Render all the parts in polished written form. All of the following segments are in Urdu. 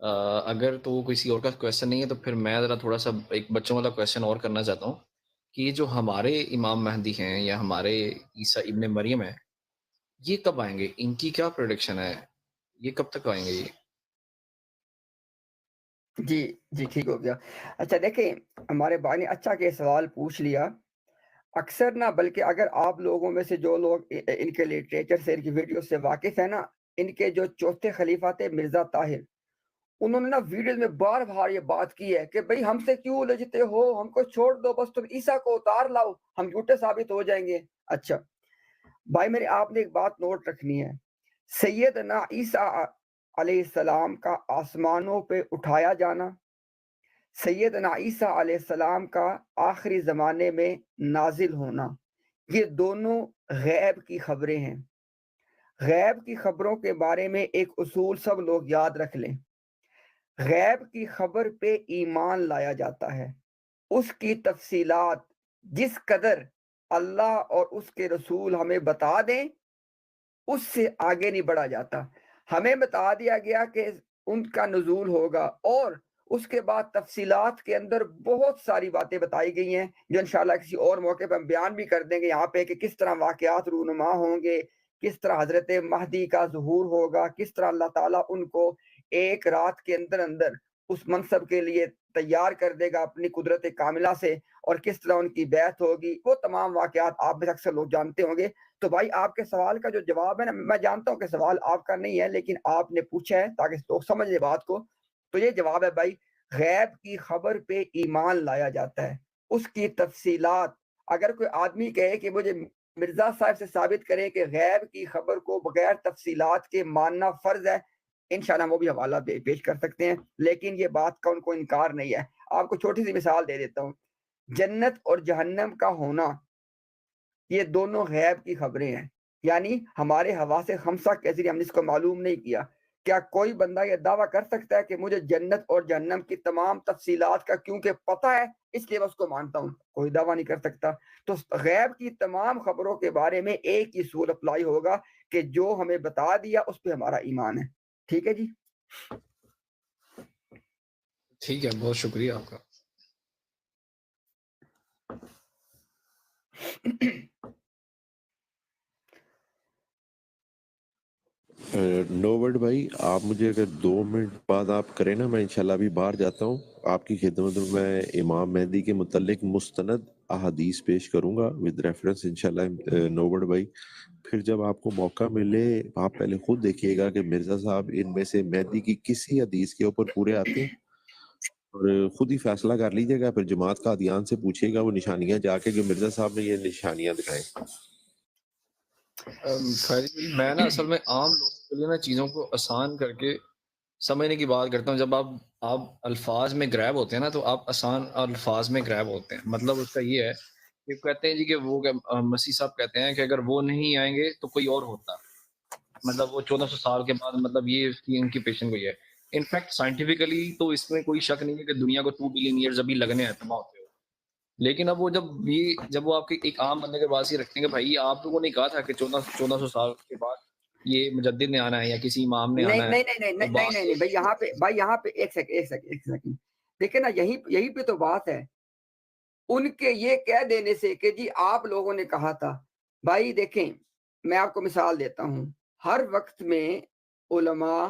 اگر تو کسی اور کا کویسچن نہیں ہے تو پھر میں ذرا تھوڑا سا ایک بچوں والا کویسچن اور کرنا چاہتا ہوں کہ یہ جو ہمارے امام مہدی ہیں یا ہمارے عیسیٰ ابن مریم ہیں، یہ کب آئیں گے؟ ان کی کیا پروڈکشن ہے؟ یہ کب تک آئیں گے یہ؟ جی جی ٹھیک ہو گیا۔ اچھا دیکھیں، ہمارے بھائی نے اچھا کہ سوال پوچھ لیا۔ اکثر نہ، بلکہ اگر آپ لوگوں میں سے جو لوگ ان کے لٹریچر سے، ان کی ویڈیو سے واقف ہیں نا، ان کے جو چوتھے خلیفہ تھے مرزا طاہر، انہوں نے نا ویڈیوز میں بار بار یہ بات کی ہے کہ بھئی ہم سے کیوں الجھتے ہو، ہم کو چھوڑ دو، بس تم عیسیٰ کو اتار لاؤ، ہم جھوٹے ثابت ہو جائیں گے۔ اچھا بھائی میرے، آپ نے ایک بات نوٹ رکھنی ہے، سیدنا عیسیٰ علیہ السلام کا آسمانوں پہ اٹھایا جانا، سیدنا عیسیٰ علیہ السلام کا آخری زمانے میں نازل ہونا، یہ دونوں غیب کی خبریں ہیں۔ غیب کی خبروں کے بارے میں ایک اصول سب لوگ یاد رکھ لیں، غیب کی خبر پہ ایمان لایا جاتا ہے، اس کی تفصیلات جس قدر اللہ اور اس کے رسول ہمیں بتا دیں اس سے آگے نہیں بڑھا جاتا۔ ہمیں بتا دیا گیا کہ ان کا نزول ہوگا، اور اس کے بعد تفصیلات کے اندر بہت ساری باتیں بتائی گئی ہیں جو انشاءاللہ کسی اور موقع پہ ہم بیان بھی کر دیں گے یہاں پہ، کہ کس طرح واقعات رونما ہوں گے، کس طرح حضرت مہدی کا ظہور ہوگا، کس طرح اللہ تعالیٰ ان کو ایک رات کے اندر اندر اس منصب کے لیے تیار کر دے گا اپنی قدرت کاملہ سے، اور کس طرح ان کی بیعت ہوگی، وہ تمام واقعات آپ میں اکثر لوگ جانتے ہوں گے۔ تو بھائی آپ کے سوال کا جو جواب ہے نا، میں جانتا ہوں کہ سوال آپ کا نہیں ہے، لیکن آپ نے پوچھا ہے تاکہ لوگ سمجھ لیں بات کو، تو یہ جواب ہے بھائی، غیب کی خبر پہ ایمان لایا جاتا ہے، اس کی تفصیلات۔ اگر کوئی آدمی کہے کہ مجھے مرزا صاحب سے ثابت کرے کہ غیب کی خبر کو بغیر تفصیلات کے ماننا فرض ہے، انشاءاللہ وہ بھی حوالہ پیش کر سکتے ہیں، لیکن یہ بات کا ان کو انکار نہیں ہے۔ آپ کو چھوٹی سی مثال دے دیتا ہوں، جنت اور جہنم کا ہونا یہ دونوں غیب کی خبریں ہیں، یعنی ہمارے حواس خمسہ کے ذریعے ہم نے اس کو معلوم نہیں کیا۔ کیا کوئی بندہ یہ دعویٰ کر سکتا ہے کہ مجھے جنت اور جہنم کی تمام تفصیلات کا کیونکہ پتہ ہے اس لیے میں اس کو مانتا ہوں؟ کوئی دعویٰ نہیں کر سکتا۔ تو غیب کی تمام خبروں کے بارے میں ایک ہی اصول اپلائی ہوگا کہ جو ہمیں بتا دیا اس پہ ہمارا ایمان ہے۔ ٹھیک ہے جی؟ ٹھیک ہے، بہت شکریہ آپ کا۔ نوورڈ بھائی، آپ مجھے اگر 2 منٹ بعد آپ کریں نا، میں انشاءاللہ ابھی باہر جاتا ہوں، آپ کی خدمت میں امام مہدی کے متعلق مستند احادیث پیش کروں گا ود ریفرنس انشاءاللہ نوورڈ بھائی۔ پھر جب آپ کو موقع ملے آپ پہلے خود دیکھیے گا کہ مرزا صاحب ان میں سے مہدی کی کسی حدیث کے اوپر پورے آتے ہیں، اور خود ہی فیصلہ کر لیجیے گا، پھر جماعت کا ادیان سے پوچھیے گا وہ نشانیاں جا کے کہ مرزا صاحب نے یہ نشانیاں دکھائیں۔ خیری میں نا اصل میں عام لوگوں کے لیے نا چیزوں کو آسان کر کے سمجھنے کی بات کرتا ہوں۔ جب آپ الفاظ میں گریب ہوتے ہیں نا تو آپ آسان الفاظ میں گریب ہوتے ہیں۔ مطلب اس کا یہ ہے کہ کہتے ہیں جی کہ وہ مسیح صاحب کہتے ہیں کہ اگر وہ نہیں آئیں گے تو کوئی اور ہوتا، مطلب وہ 1400 سال کے بعد، مطلب یہ ان کی پیشن گوئی ہے۔ انفیکٹ سائنٹیفکلی تو اس میں کوئی شک نہیں ہے کہ دنیا کو 2 بلین ایئرز ابھی لگنے ہیں تباہ ہوتے ہوئے۔ لیکن اب وہ جب وہ آپ کے ایک عام بندے کے پاس ہی رکھتے ہیں کہ بھائی آپ لوگوں نے کہا تھا کہ 1400 سال کے بعد یہ مجدد نے آنا ہے یا کسی امام نے نہیں آنا ہے، نہیں نہیں نہیں تو نہیں بات نہیں نہیں بھائی یہاں پہ ایک سیکنڈ دیکھیں نا، یہی پہ تو بات ہے۔ ان کے یہ کہہ دینے سے کہ جی آپ لوگوں نے کہا تھا، بھائی دیکھیں میں آپ کو مثال دیتا ہوں، ہر وقت میں علماء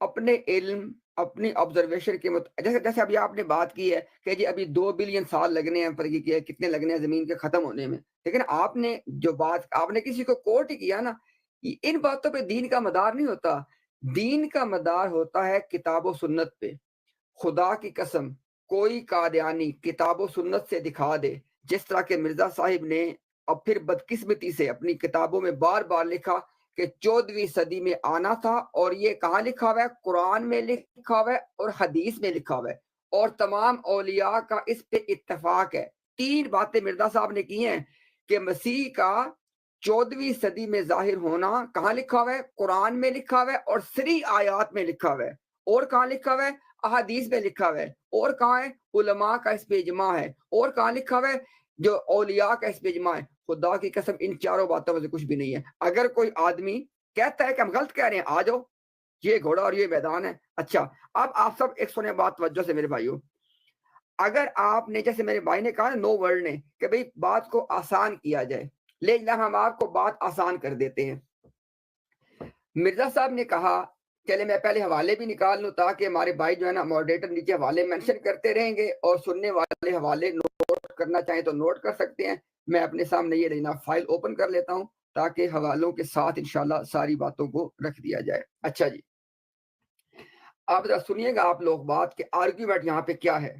اپنے علم، اپنی آبزرویشن کے جیسے ابھی آپ نے بات کی ہے کہ جی ابھی 2 بلین سال لگنے ہیں، پر کتنے لگنے ہیں زمین کے ختم ہونے میں، لیکن آپ نے جو بات آپ نے کسی کو کوٹ ہی کیا نا، ان باتوں پہ دین کا مدار نہیں ہوتا۔ دین کا مدار ہوتا ہے کتاب و سنت پہ۔ خدا کی قسم کوئی قادیانی کتاب و سنت سے دکھا دے، جس طرح کے مرزا صاحب نے اب پھر بدقسمتی سے اپنی کتابوں میں بار بار لکھا کہ 14ویں صدی میں آنا تھا، اور یہ کہاں لکھا ہوا ہے؟ قرآن میں لکھا ہوا ہے اور حدیث میں لکھا ہوا ہے، اور تمام اولیاء کا اس پہ اتفاق ہے۔ 3 باتیں مرزا صاحب نے کی ہیں کہ مسیح کا 14ویں صدی میں ظاہر ہونا کہاں لکھا ہوا ہے؟ قرآن میں لکھا ہوا ہے اور سری آیات میں لکھا ہوا ہے، اور کہاں لکھا ہوا ہے؟ احادیث میں لکھا ہوا ہے، اور کہاں ہے؟ علماء کا اس پہ اجماع ہے، اور کہاں لکھا ہوا ہے؟ جو اولیاء کا اس پہ اجماع ہے۔ خدا کی قسم ان چاروں باتوں میں سے کچھ بھی نہیں ہے۔ اگر کوئی آدمی کہتا ہے کہ ہم غلط کہہ رہے ہیں، آ جاؤ یہ گھوڑا اور یہ میدان ہے. اچھا اب آپ سب ایک سنے بات توجہ سے میرے بھائیوں, اگر آپ نے جیسے میرے بھائی نے کہا نو ورلڈ نے کہ بھئی بات کو آسان کیا جائے, لیکن ہم آپ کو بات آسان کر دیتے ہیں. مرزا صاحب نے کہا چلے میں پہلے حوالے بھی نکال لوں تاکہ ہمارے بھائی جو ہے نا ماڈریٹر نیچے حوالے مینشن کرتے رہیں گے, اور سننے والے حوالے نوٹ کرنا چاہیں تو نوٹ کر سکتے ہیں. میں اپنے سامنے یہ لینا فائل اوپن کر لیتا ہوں تاکہ حوالوں کے ساتھ انشاءاللہ ساری باتوں کو رکھ دیا جائے. اچھا جی, آپ ذرا سنیے گا آپ لوگ بات کہ آرگیومنٹ یہاں پہ کیا ہے.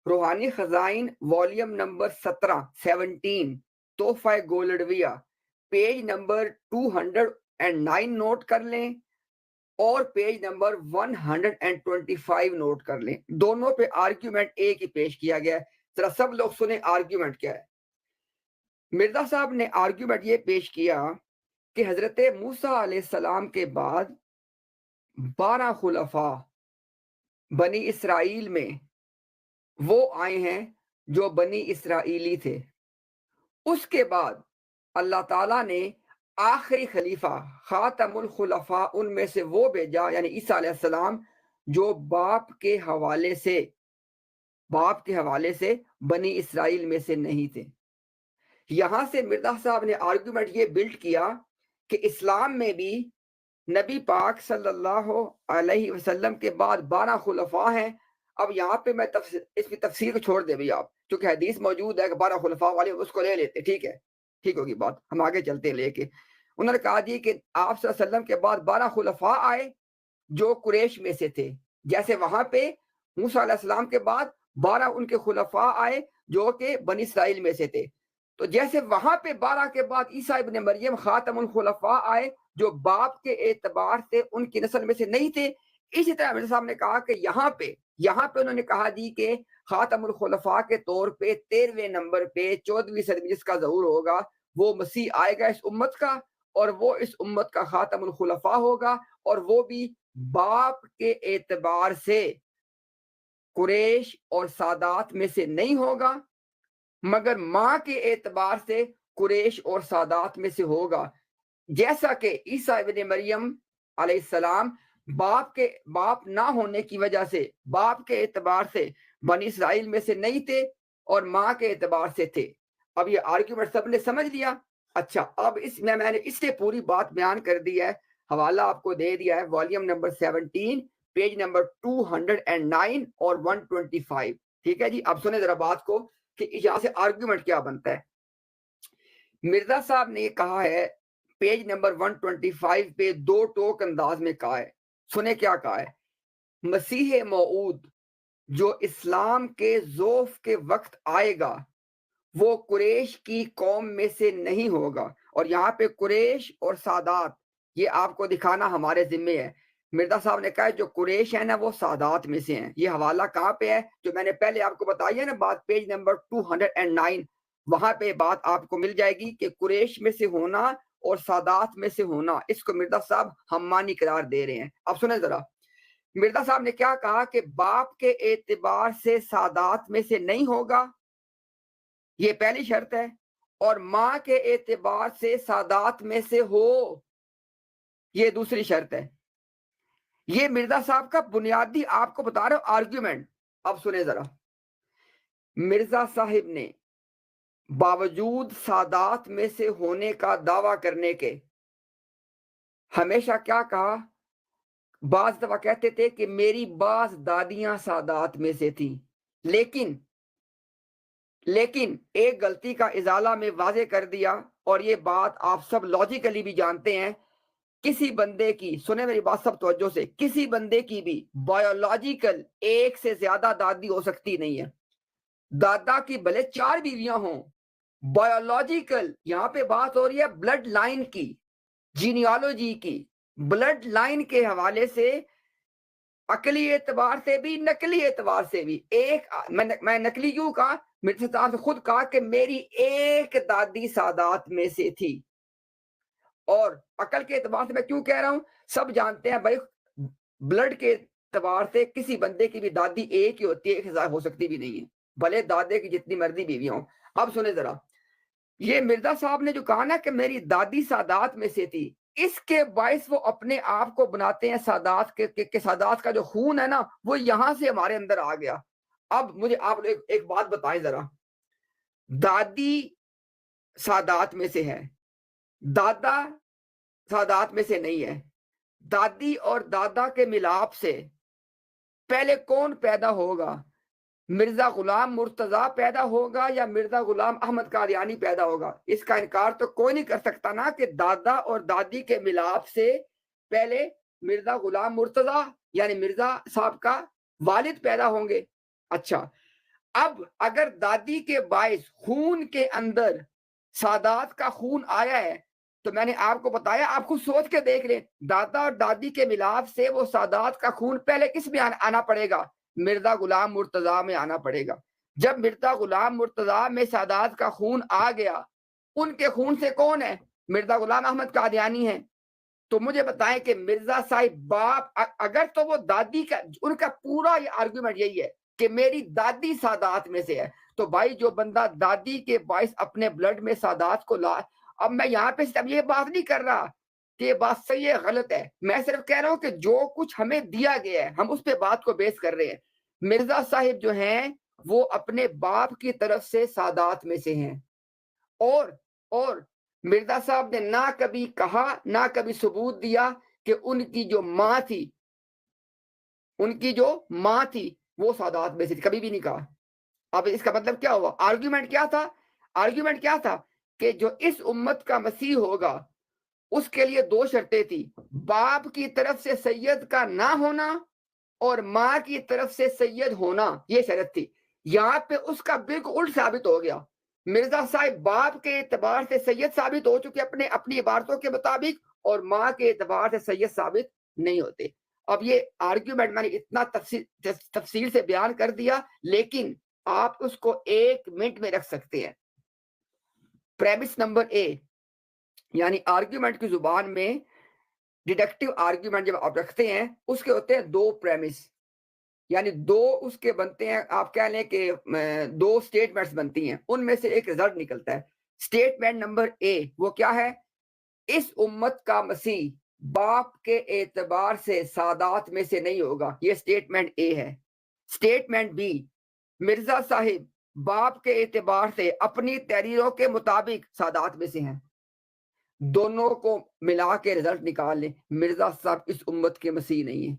روحانی خزائن والیوم نمبر 17 تحفہ گولڈویہ پیج نمبر 209 نوٹ کر لیں اور پیج نمبر 125 نوٹ کر لیں. دونوں پہ آرگیومنٹ ایک ہی پیش کیا گیا ہے. ذرا سب لوگ سنیں آرگیومنٹ کیا ہے. مرزا صاحب نے آرگیومنٹ یہ پیش کیا کہ حضرت موسیٰ علیہ السلام کے بعد 12 خلفاء بنی اسرائیل میں وہ آئے ہیں جو بنی اسرائیلی تھے. اس کے بعد اللہ تعالیٰ نے آخری خلیفہ خاتم الخلفاء ان میں سے وہ بھیجا, یعنی عیسیٰ علیہ السلام, جو باپ کے حوالے سے بنی اسرائیل میں سے نہیں تھے. یہاں سے مرزا صاحب نے آرگیومنٹ یہ بلڈ کیا کہ اسلام میں بھی نبی پاک صلی اللہ علیہ وسلم کے بعد 12 خلفاء ہیں. اب یہاں پہ میں اس کی تفسیر کو چھوڑ دے بھئی آپ, چونکہ حدیث موجود ہے کہ 12 خلفاء والے اس کو لے لیتے, ٹھیک ہے, ٹھیک ہوگی بات, ہم آگے چلتے ہیں لے کے. انہوں نے کہا جی کہ آپ صلی اللہ علیہ وسلم کے بعد 12 خلفاء آئے جو قریش میں سے تھے, جیسے وہاں پہ موسیٰ علیہ السلام کے بعد 12 ان کے خلفاء آئے جو کہ بنی اسرائیل میں سے تھے. تو جیسے وہاں پہ 12 کے بعد عیسیٰ ابن مریم خاتم الخلفاء آئے جو باپ کے اعتبار سے ان کی نسل میں سے نہیں تھے, اسی طرح مرزا صاحب نے کہا کہ یہاں پہ انہوں نے کہا جی کہ خاتم الخلفاء کے طور پہ 13ویں نمبر پہ 14ویں صدی جس کا ظہور ہوگا وہ مسیح آئے گا اس امت کا, اور وہ اس امت کا خاتم الخلفاء ہوگا, اور وہ بھی باپ کے اعتبار سے قریش اور سادات میں سے نہیں ہوگا, مگر ماں کے اعتبار سے قریش اور سادات میں سے ہوگا. جیسا کہ عیسیٰ ابن مریم علیہ السلام باپ نہ ہونے کی وجہ سے باپ کے اعتبار سے بنی اسرائیل میں سے نہیں تھے اور ماں کے اعتبار سے تھے. اب یہ آرگیومنٹ سب نے سمجھ لیا. اچھا اب میں نے اس سے پوری بات بیان کر دی ہے, حوالہ آپ کو دے دیا ہے والیوم نمبر 17 پیج نمبر 209 اور 125. ٹھیک ہے جی, اب سنیں ذرا بات کو کہ یہاں سے آرگیومنٹ کیا بنتا ہے. مرزا صاحب نے یہ کہا ہے پیج نمبر 125 پہ 2 ٹوک انداز میں کہا ہے. سنیں کیا کہا ہے. مسیح موعود جو اسلام کے ذوف کے وقت آئے گا وہ قریش کی قوم میں سے نہیں ہوگا, اور یہاں پہ قریش اور سادات یہ آپ کو دکھانا ہمارے ذمے ہے. مرزا صاحب نے کہا جو قریش ہے نا وہ سادات میں سے ہیں. یہ حوالہ کہاں پہ ہے جو میں نے پہلے آپ کو بتائی ہے نا بات, پیج نمبر 209, وہاں پہ بات آپ کو مل جائے گی کہ قریش میں سے ہونا اور سادات میں سے ہونا, اس کو مرزا صاحب ہمانی قرار دے رہے ہیں. اب سنیں ذرا, مرزا صاحب نے کیا کہا کہ باپ کے اعتبار سے سادات میں سے نہیں ہوگا, یہ پہلی شرط ہے, اور ماں کے اعتبار سے سادات میں سے ہو, یہ دوسری شرط ہے. یہ مرزا صاحب کا بنیادی آپ کو بتا رہا ہوں آرگیومنٹ. اب سنیں ذرا, مرزا صاحب نے باوجود سادات میں سے ہونے کا دعویٰ کرنے کے ہمیشہ کیا کہا, بعض دفعہ کہتے تھے کہ میری بعض دادیاں سادات میں سے تھیں, لیکن ایک غلطی کا ازالہ میں واضح کر دیا, اور یہ بات آپ سب لاجیکلی بھی جانتے ہیں. کسی بندے کی, سنیں میری بات سب توجہ سے, کسی بندے کی بھی بایولوجیکل ایک سے زیادہ دادی ہو سکتی نہیں ہے. دادا کی بھلے 4 بیویاں ہوں, بایولوجیکل یہاں پہ بات ہو رہی ہے بلڈ لائن کی, جینیالوجی کی, بلڈ لائن کے حوالے سے عقلی اعتبار سے بھی نقلی اعتبار سے بھی. ایک میں نقلی کیوں کہا, مرزا صاحب نے خود کہا کہ میری ایک دادی سادات میں سے تھی, اور عقل کے اعتبار سے میں کیوں کہہ رہا ہوں, سب جانتے ہیں بھائی بلڈ کے اعتبار سے کسی بندے کی بھی دادی ایک ہی ہوتی ہے, ایک ہزار ہو سکتی بھی نہیں ہے, بھلے دادے کی جتنی مرضی بیویاں ہوں. اب سنیں ذرا, یہ مرزا صاحب نے جو کہا نا کہ میری دادی سادات میں سے تھی, اس کے باعث وہ اپنے آپ کو بناتے ہیں سادات کے سادات کا جو خون ہے نا وہ یہاں سے ہمارے اندر آ گیا. اب مجھے آپ ایک بات بتائیں ذرا, دادی سادات میں سے ہے, دادا سادات میں سے نہیں ہے. دادی اور دادا کے ملاپ سے پہلے کون پیدا ہوگا؟ مرزا غلام مرتضیٰ پیدا ہوگا یا مرزا غلام احمد قادیانی پیدا ہوگا؟ اس کا انکار تو کوئی نہیں کر سکتا نا کہ دادا اور دادی کے ملاپ سے پہلے مرزا غلام مرتضیٰ یعنی مرزا صاحب کا والد پیدا ہوں گے. اچھا, اب اگر دادی کے باعث خون کے اندر سادات کا خون آیا ہے تو میں نے آپ کو بتایا, آپ خود سوچ کے دیکھ لیں, دادا اور دادی کے ملاپ سے وہ سادات کا خون پہلے کس میں آنا پڑے گا؟ مرزا غلام مرتضیٰ میں آنا پڑے گا. جب مرزا غلام مرتضیٰ میں سادات کا خون آ گیا, ان کے خون سے کون ہے؟ مرزا غلام احمد قادیانی ہے. تو مجھے بتائیں کہ مرزا صاحب باپ, اگر تو وہ دادی کا, ان کا پورا یہ آرگومنٹ یہی ہے کہ میری دادی سادات میں سے ہے, تو بھائی جو بندہ دادی کے باعث اپنے بلڈ میں سادات کو لا, اب میں یہاں پہ اب یہ بات نہیں کر رہا کہ یہ بات صحیح ہے غلط ہے, میں صرف کہہ رہا ہوں کہ جو کچھ ہمیں دیا گیا ہے ہم اس پہ بات کو بیس کر رہے ہیں. مرزا صاحب جو ہیں وہ اپنے باپ کی طرف سے سادات میں سے ہیں, اور مرزا صاحب نے نہ کبھی کہا نہ کبھی ثبوت دیا کہ ان کی جو ماں تھی وہ سادات میں سے تھی, کبھی بھی نہیں کہا. اب اس کا مطلب کیا ہوا؟ آرگیومنٹ کیا تھا کہ جو اس امت کا مسیح ہوگا اس کے لیے دو شرطیں تھی, باپ کی طرف سے سید کا نہ ہونا اور ماں کی طرف سے سید ہونا, یہ شرط تھی. یہاں پہ اس کا بالکل الٹ ثابت ہو گیا. مرزا صاحب باپ کے اعتبار سے سید ثابت ہو چکے اپنی عبارتوں کے مطابق, اور ماں کے اعتبار سے سید ثابت نہیں ہوتے. اب یہ آرگیومنٹ میں نے اتنا تفصیل سے بیان کر دیا, لیکن آپ اس کو 1 منٹ میں رکھ سکتے ہیں. پریمس نمبر اے یعنی آرگیومنٹ کی زبان میں ڈیڈکٹیو آرگیومنٹ جب آپ رکھتے ہیں اس کے ہوتے ہیں 2 پریمس, یعنی 2 اس کے بنتے ہیں, آپ کہہ لیں کہ 2 سٹیٹمنٹس بنتی ہیں, ان میں سے ایک رزلٹ نکلتا ہے. سٹیٹمنٹ نمبر اے وہ کیا ہے؟ اس امت کا مسیح باپ کے اعتبار سے سادات میں سے نہیں ہوگا, یہ سٹیٹمنٹ اے ہے. سٹیٹمنٹ بی, مرزا صاحب باپ کے اعتبار سے اپنی تحریروں کے مطابق سادات میں سے ہیں. دونوں کو ملا کے رزلٹ نکال لیں, مرزا صاحب اس امت کے مسیح نہیں ہیں.